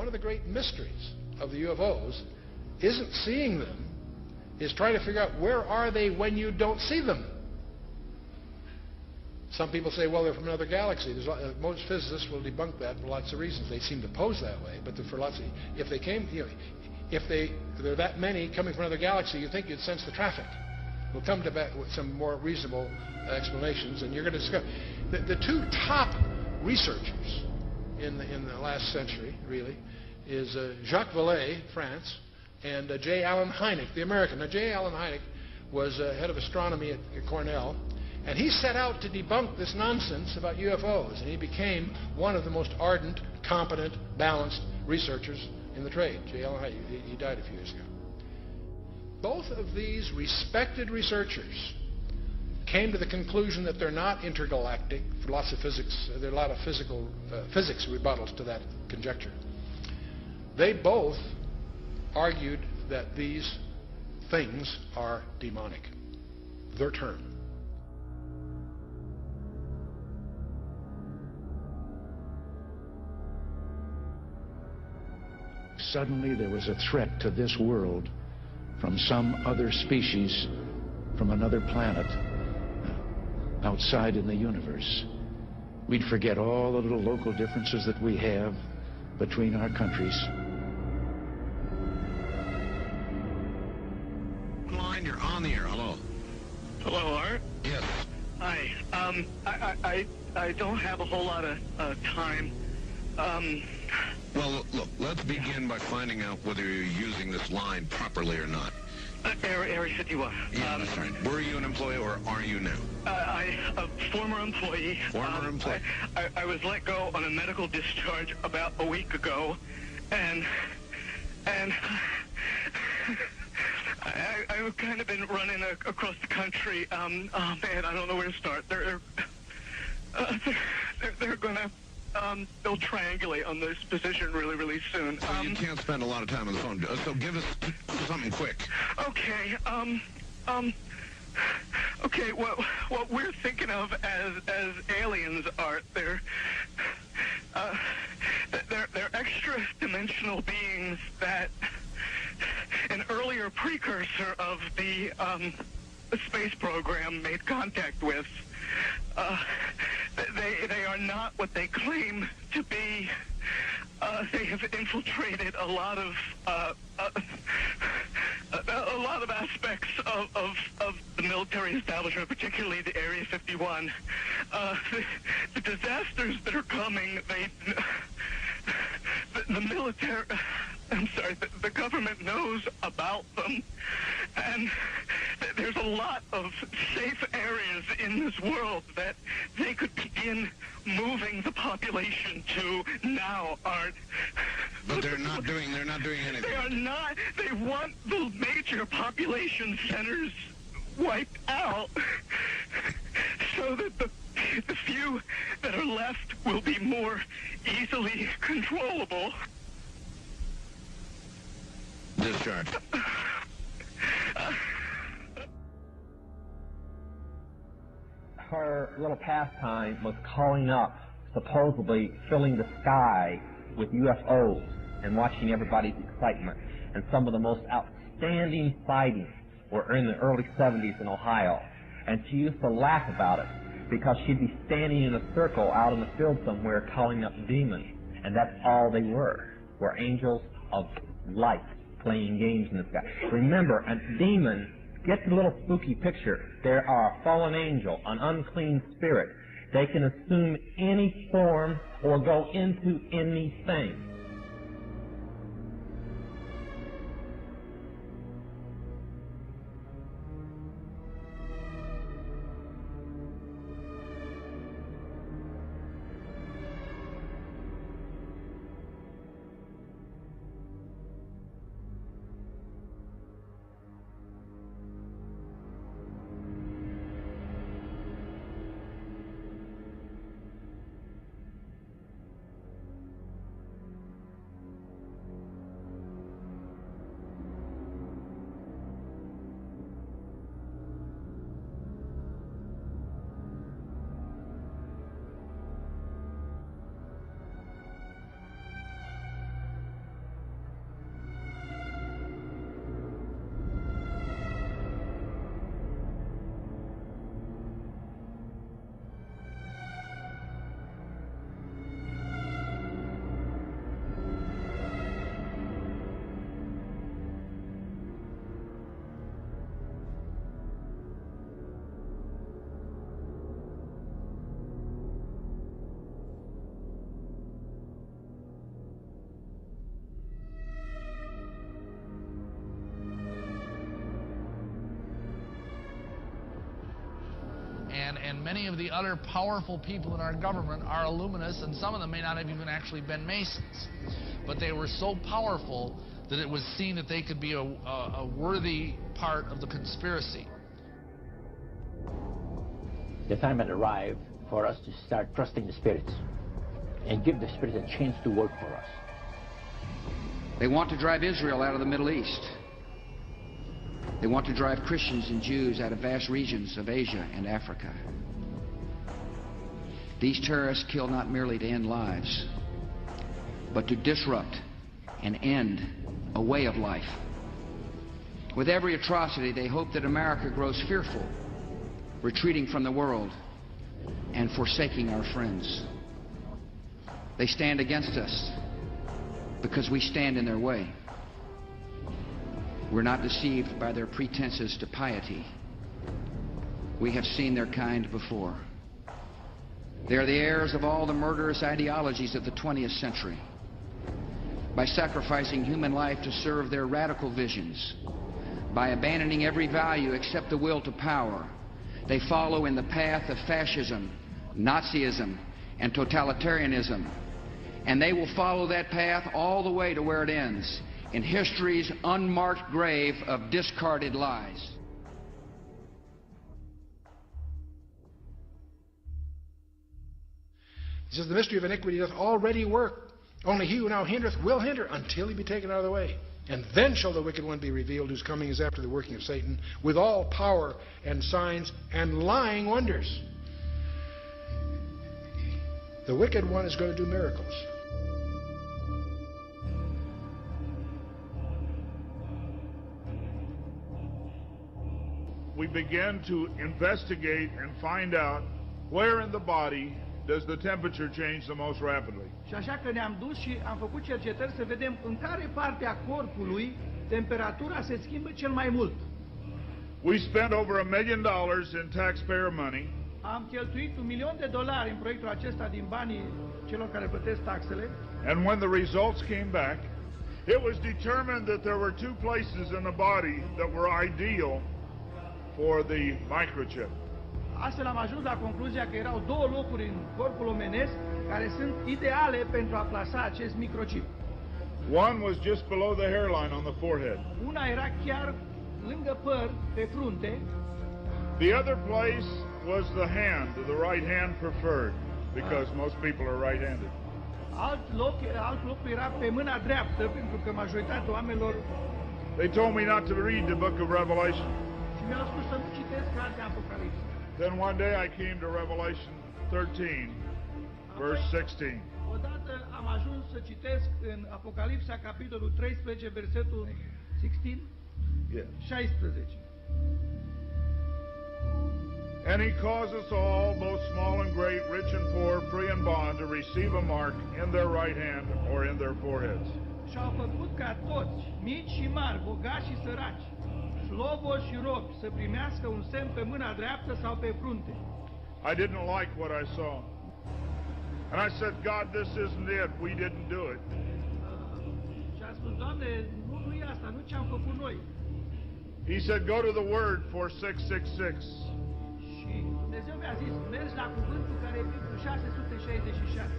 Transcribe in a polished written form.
one of the great mysteries of the UFOs isn't seeing them, is trying to figure out where are they when you don't see them. Some people say, well, they're from another galaxy. Most physicists will debunk that for lots of reasons. They seem to pose that way, but for lots of, if they came, if there are that many coming from another galaxy, you think you'd sense the traffic. We'll come to that with some more reasonable explanations, and you're going to discover the two top researchers in the last century, really, is Jacques Vallée, France, and J. Allen Hynek, the American. Now, J. Allen Hynek was head of astronomy at Cornell, and he set out to debunk this nonsense about UFOs, and he became one of the most ardent, competent, balanced researchers in the trade. J. Allen Hynek, he died a few years ago. Both of these respected researchers came to the conclusion that they're not intergalactic. For lots of physics, there are a lot of physics rebuttals to that conjecture. They both argued that these things are demonic. Their term. Suddenly there was a threat to this world from some other species, from another planet, outside in the universe. We'd forget all the little local differences that we have between our countries. Line, you're on the air. Hello. Hello, Art. Yes. Hi. I don't have a whole lot of time. Well, look, let's begin by finding out whether you're using this line properly or not. Area 51. Yeah, that's right. Were you an employee or are you now? A former employee. Former employee. I was let go on a medical discharge about a week ago, and I've kind of been running across the country. Oh man, I don't know where to start. They're gonna they'll triangulate on this position really soon. So you can't spend a lot of time on the phone. So give us something quick. Okay. Okay. What we're thinking of as aliens are they're extra-dimensional beings that an earlier precursor of the space program made contact with. They are not what they claim to be. They have infiltrated a lot of aspects of the military establishment, particularly the Area 51. The disasters that are coming, the military, I'm sorry, the government knows about them, and there's a lot of safe areas in this world that they could begin moving the population to now, Art. But they're not doing anything. They are not. They want the major population centers wiped out so that the few that are left will be more easily controllable. Discharge. Her little pastime was calling up, supposedly filling the sky with UFOs and watching everybody's excitement. And some of the most outstanding sightings were in the early 70s in Ohio. And she used to laugh about it because she'd be standing in a circle out in the field somewhere calling up demons. And that's all they were angels of light playing games in the sky. Remember, a demon, get the little spooky picture. There are a fallen angel, an unclean spirit. They can assume any form or go into anything. and many of the other powerful people in our government are Illuminists, and some of them may not have even actually been Masons. But they were so powerful that it was seen that they could be a worthy part of the conspiracy. The time had arrived for us to start trusting the spirits and give the spirits a chance to work for us. They want to drive Israel out of the Middle East. They want to drive Christians and Jews out of vast regions of Asia and Africa. These terrorists kill not merely to end lives, but to disrupt and end a way of life. With every atrocity, they hope that America grows fearful, retreating from the world and forsaking our friends. They stand against us because we stand in their way. We're not deceived by their pretenses to piety. We have seen their kind before. They are the heirs of all the murderous ideologies of the 20th century. By sacrificing human life to serve their radical visions, by abandoning every value except the will to power, they follow in the path of fascism, Nazism, and totalitarianism. And they will follow that path all the way to where it ends, in history's unmarked grave of discarded lies. He says, the mystery of iniquity doth already work. Only he who now hindereth will hinder until he be taken out of the way. And then shall the wicked one be revealed, whose coming is after the working of Satan, with all power and signs and lying wonders. The wicked one is going to do miracles. We began to investigate and find out where in the body does the temperature change the most rapidly. Și așa că ne-am dus și am făcut cercetări să vedem în care parte a corpului temperatura se schimbă cel mai mult. We spent over $1 million in taxpayer money. Am cheltuit $1.000.000 în proiectul acesta din banii celor care plătesc taxele. And when the results came back, it was determined that there were two places in the body that were ideal for the microchip. Astfel am ajuns la concluzia că erau două locuri în corpul omenesc care sunt ideale pentru a plasa acest microchip. One was just below the hairline on the forehead. Una era chiar lângă păr, pe frunte. The other place was the hand, the right hand preferred, because most people are right-handed. Alt loc era pe mâna dreaptă, pentru că majoritatea oamenilor. They told me not to read the book of Revelation. Și mi-au spus să nu citesc cartea Apocalipsa. Then one day I came to Revelation 13, verse 16. Odată am ajuns să citesc în Apocalipsa, capitolul 13, versetul 16. Yeah. 16. And he caused us all, both small and great, rich and poor, free and bond, to receive a mark in their right hand or in their foreheads. Și au făcut ca toți, mici și mari, bogați și săraci, slobozi și robi, să primească un semn pe mâna dreaptă sau pe frunte. I didn't like what I saw. And I said, God, this isn't it. We didn't do it. Și a spus, Doamne, nu e asta, nu ce-am făcut noi. He said, go to the word for 666. Și Dumnezeu mi-a zis, mergi la cuvântul care e pentru 666.